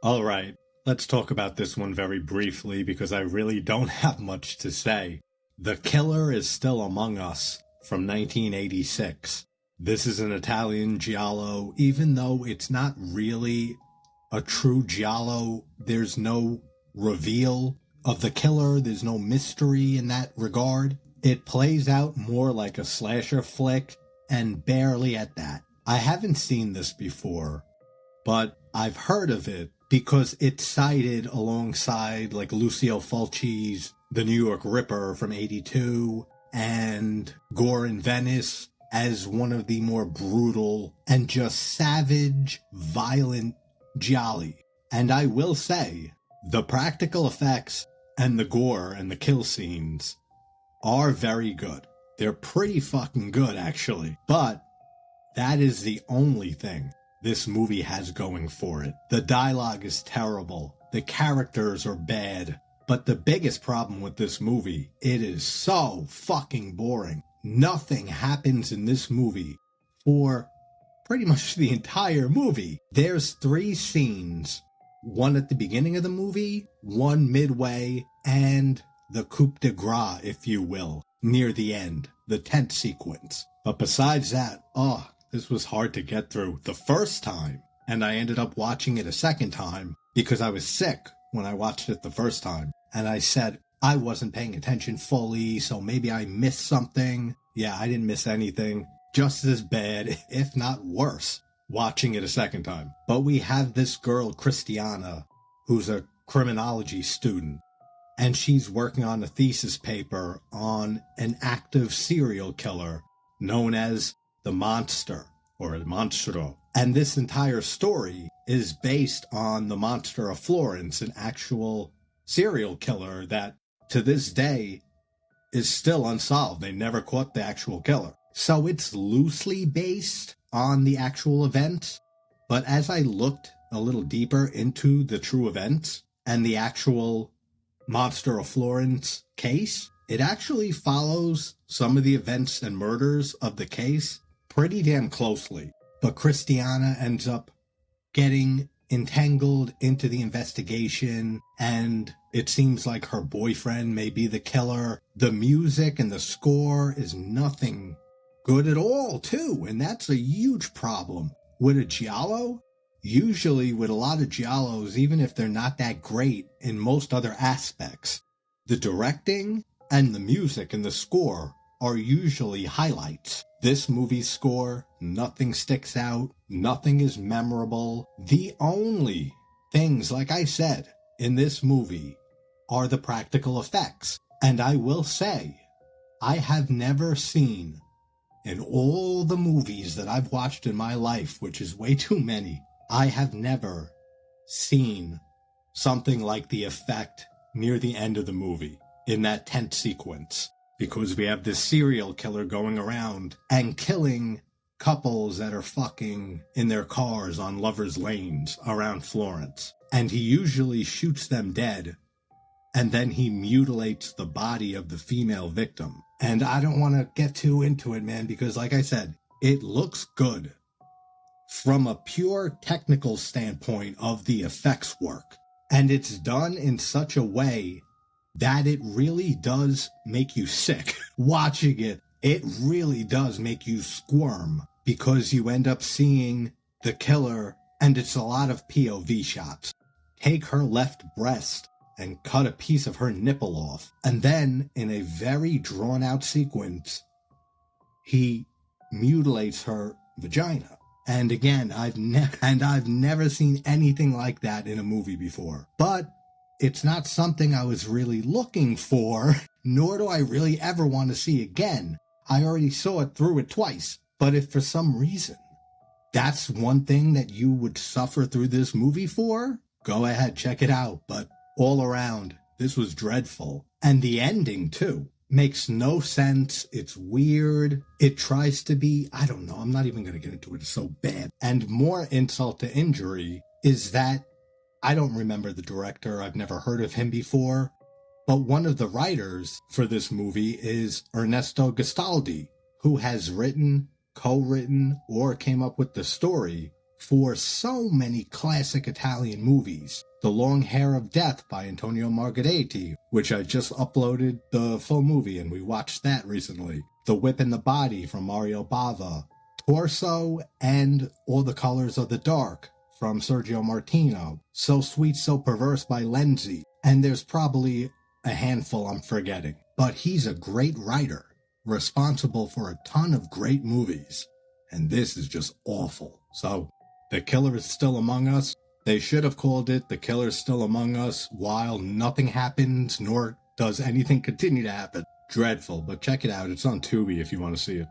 Alright, let's talk about this one very briefly because I really don't have much to say. The Killer is Still Among Us from 1986. This is an Italian Giallo. Even though it's not really a true Giallo, there's no reveal of the killer, there's no mystery in that regard. It plays out more like a slasher flick, and barely at that. I haven't seen this before, but I've heard of it because it's cited alongside like Lucio Fulci's The New York Ripper from '82 and Gore in Venice as one of the more brutal and just savage, violent gialli. And I will say, the practical effects and the gore and the kill scenes are very good. They're pretty fucking good, actually. But that is the only thing this movie has going for it. The dialogue is terrible. The characters are bad. But the biggest problem with this movie, it is so fucking boring. Nothing happens in this movie for pretty much the entire movie. There's 3 scenes. One at the beginning of the movie, one midway, and the coup de grace, if you will, near the end, the tent sequence. But besides that, this was hard to get through the first time, and I ended up watching it a second time because I was sick when I watched it the first time, and I said I wasn't paying attention fully, so maybe I missed something. Yeah, I didn't miss anything. Just as bad, if not worse, watching it a second time. But we have this girl, Christiana, who's a criminology student, and she's working on a thesis paper on an active serial killer known as the Monster, or El Monstro. And this entire story is based on the Monster of Florence, an actual serial killer that, to this day, is still unsolved. They never caught the actual killer. So it's loosely based on the actual events, but as I looked a little deeper into the true events and the actual Monster of Florence case, it actually follows some of the events and murders of the case pretty damn closely. But Christiana ends up getting entangled into the investigation, and it seems like her boyfriend may be the killer. The music and the score is nothing good at all, too, and that's a huge problem. With a Giallo, usually with a lot of Giallos, even if they're not that great in most other aspects, the directing and the music and the score are usually highlights. This movie's score, nothing sticks out, nothing is memorable. The only things, like I said, in this movie are the practical effects. And I will say, I have never seen, in all the movies that I've watched in my life, which is way too many, I have never seen something like the effect near the end of the movie, in that tent sequence. Because we have this serial killer going around and killing couples that are fucking in their cars on lovers' lanes around Florence. And he usually shoots them dead, and then he mutilates the body of the female victim. And I don't want to get too into it, man, because like I said, it looks good from a pure technical standpoint of the effects work. And it's done in such a way that it really does make you sick. Watching it, it really does make you squirm because you end up seeing the killer, and it's a lot of POV shots. Take her left breast and cut a piece of her nipple off. And then, in a very drawn-out sequence, he mutilates her vagina. And again, I've never seen anything like that in a movie before. But it's not something I was really looking for, nor do I really ever want to see again. I already saw it through it twice. But if for some reason that's one thing that you would suffer through this movie for, go ahead, check it out. But all around, this was dreadful. And the ending, too, makes no sense. It's weird. It tries to be, I don't know, I'm not even going to get into it. It's so bad. And more insult to injury is that I don't remember the director. I've never heard of him before. But one of the writers for this movie is Ernesto Gastaldi, who has written, co-written, or came up with the story for so many classic Italian movies. The Long Hair of Death by Antonio Margheriti, which I just uploaded the full movie and we watched that recently. The Whip and the Body from Mario Bava. Torso and All the Colors of the Dark from Sergio Martino. So Sweet, So Perverse by Lenzi. And there's probably a handful I'm forgetting. But he's a great writer, responsible for a ton of great movies. And this is just awful. So, The Killer is Still Among Us. They should have called it The Killer is Still Among Us while nothing happens, nor does anything continue to happen. Dreadful, but check it out. It's on Tubi if you want to see it.